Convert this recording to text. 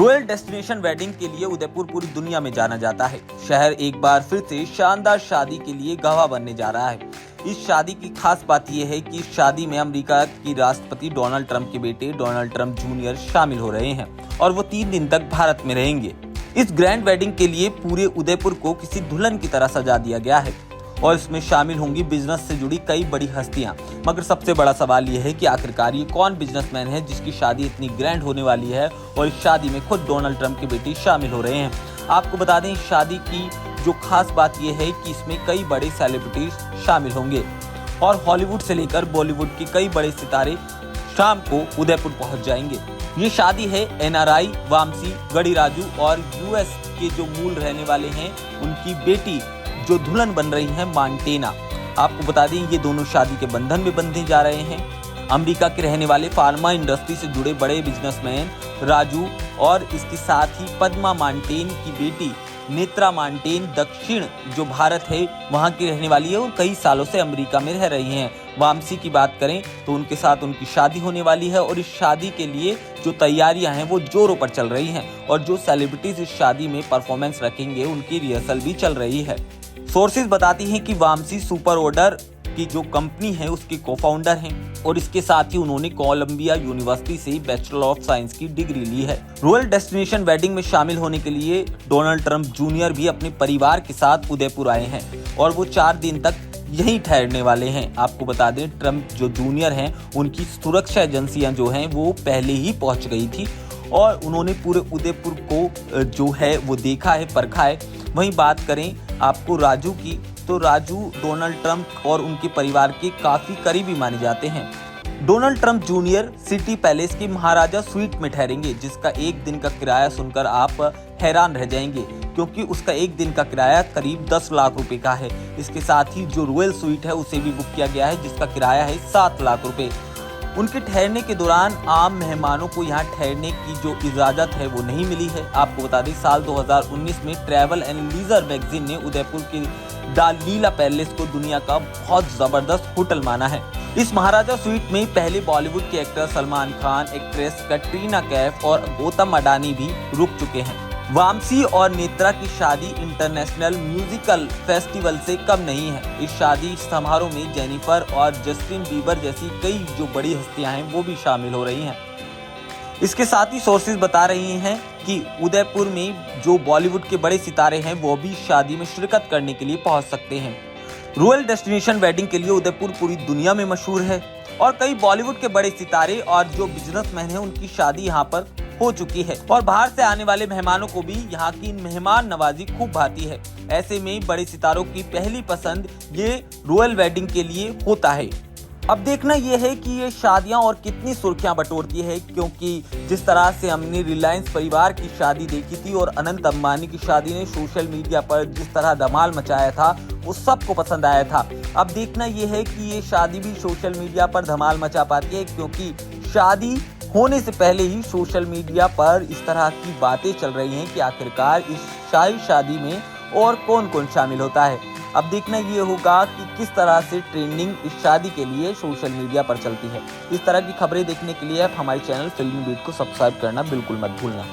Royal destination wedding के लिए उदयपुर पूरी दुनिया में जाना जाता है। शहर एक बार फिर से शानदार शादी के लिए गवाह बनने जा रहा है। इस शादी की खास बात यह है कि इस शादी में अमेरिका की राष्ट्रपति डोनाल्ड ट्रंप के बेटे डोनाल्ड ट्रंप जूनियर शामिल हो रहे हैं और वो 3 दिन तक भारत में रहेंगे। इस ग्रैंड वेडिंग के लिए पूरे उदयपुर को किसी दुल्हन की तरह सजा दिया गया है और इसमें शामिल होंगी बिजनेस से जुड़ी कई बड़ी हस्तियां। मगर सबसे बड़ा सवाल यह है कि आखिरकार ये कौन बिजनेसमैन है जिसकी शादी इतनी ग्रैंड होने वाली है और इस शादी में खुद डोनाल्ड ट्रंप के बेटे शामिल हो रहे हैं। आपको बता दें, इस शादी की जो खास बात यह है कि इसमें कई बड़े सेलिब्रिटीज शामिल होंगे और हॉलीवुड से लेकर बॉलीवुड के कई बड़े सितारे शाम को उदयपुर पहुंच जाएंगे। ये शादी है NRI वामसी गणिराजू और US के जो मूल रहने वाले हैं उनकी बेटी जो दुल्हन बन रही है मांटेना। आपको बता दें, ये दोनों शादी के बंधन में बंधे जा रहे हैं। अमेरिका के रहने वाले फार्मा इंडस्ट्री से जुड़े बड़े बिजनेसमैन राजू और इसके साथ ही पद्मा मांटेन की बेटी नेत्रा मांटेन दक्षिण जो भारत है वहां की रहने वाली है और कई सालों से अमेरिका में रह रही हैं। वामसी की बात करें तो उनके साथ उनकी शादी होने वाली है और इस शादी के लिए जो तैयारियां हैं वो जोरों पर चल रही हैं और जो सेलिब्रिटीज इस शादी में परफॉर्मेंस रखेंगे उनकी रिहर्सल भी चल रही है। सोर्सेज बताती हैं कि वामसी सुपर ऑर्डर की जो कंपनी है उसके को-फाउंडर हैं और इसके साथ ही उन्होंने कोलंबिया यूनिवर्सिटी से बैचलर ऑफ साइंस की डिग्री ली है। रॉयल डेस्टिनेशन वेडिंग में शामिल होने के लिए डोनाल्ड ट्रंप जूनियर भी अपने परिवार के साथ उदयपुर आए हैं और वो 4 दिन तक यहीं ठहरने वाले हैं। आपको बता दें, ट्रंप जो जूनियर हैं उनकी सुरक्षा एजेंसियां जो हैं वो पहले ही पहुंच गई थी और उन्होंने पूरे उदयपुर को जो है वो देखा है, परखा है। वहीं बात करें आपको राजू की, तो राजू डोनाल्ड ट्रंप और उनके परिवार के काफी करीबी माने जाते हैं। Donald Trump junior city palace की महाराजा स्वीट में ठहरेंगे जिसका 1 दिन का किराया सुनकर आप हैरान रह जाएंगे क्योंकि उसका 1 दिन का किराया करीब 10 लाख रुपए का है। इसके साथ ही जो रॉयल स्वीट है उसे भी बुक किया गया है जिसका किराया है 7 लाख रुपए। उनके ठहरने के दौरान आम मेहमानों को यहाँ ठहरने की जो इजाज़त है वो नहीं मिली है। आपको बता दें, साल 2019 में ट्रैवल एंड लीजर मैगजीन ने उदयपुर के द लीला पैलेस को दुनिया का बहुत जबरदस्त होटल माना है। इस महाराजा स्वीट में पहले बॉलीवुड के एक्टर सलमान खान, एक्ट्रेस कैटरीना कैफ और गौतम अडानी भी रुक चुके हैं। वामसी और नेत्रा की शादी इंटरनेशनल म्यूजिकल फेस्टिवल से कम नहीं है। इस शादी समारोह में जेनिफर और जस्टिन बीबर जैसी कई जो बड़ी हस्तियां हैं वो भी शामिल हो रही हैं। इसके साथ ही सोर्सेज बता रही हैं कि उदयपुर में जो बॉलीवुड के बड़े सितारे हैं वो भी शादी में शिरकत करने के लिए पहुंच सकते हैं। रॉयल डेस्टिनेशन वेडिंग के लिए उदयपुर पूरी दुनिया में मशहूर है और कई बॉलीवुड के बड़े सितारे और जो बिजनेसमैन हैं उनकी शादी यहाँ पर हो चुकी है और बाहर से आने वाले मेहमानों को भी यहाँ की मेहमान नवाजी खूब भाती है। ऐसे में बड़े सितारों की पहली पसंद ये रॉयल वेडिंग के लिए होता है। अब देखना यह है कि ये शादियां और कितनी सुर्खियां बटोरती है, क्योंकि जिस तरह से हमने रिलायंस परिवार की शादी देखी थी और अनंत अंबानी की शादी ने सोशल मीडिया पर जिस तरह धमाल मचाया था वो सबको पसंद आया था। अब देखना यह है कि ये शादी भी सोशल मीडिया पर धमाल मचा पाती है, क्योंकि शादी होने से पहले ही सोशल मीडिया पर इस तरह की बातें चल रही हैं कि आखिरकार इस शाही शादी में और कौन कौन शामिल होता है। अब देखना ये होगा कि किस तरह से ट्रेंडिंग इस शादी के लिए सोशल मीडिया पर चलती है। इस तरह की खबरें देखने के लिए आप हमारे चैनल फिल्मी बीट को सब्सक्राइब करना बिल्कुल मत भूलना।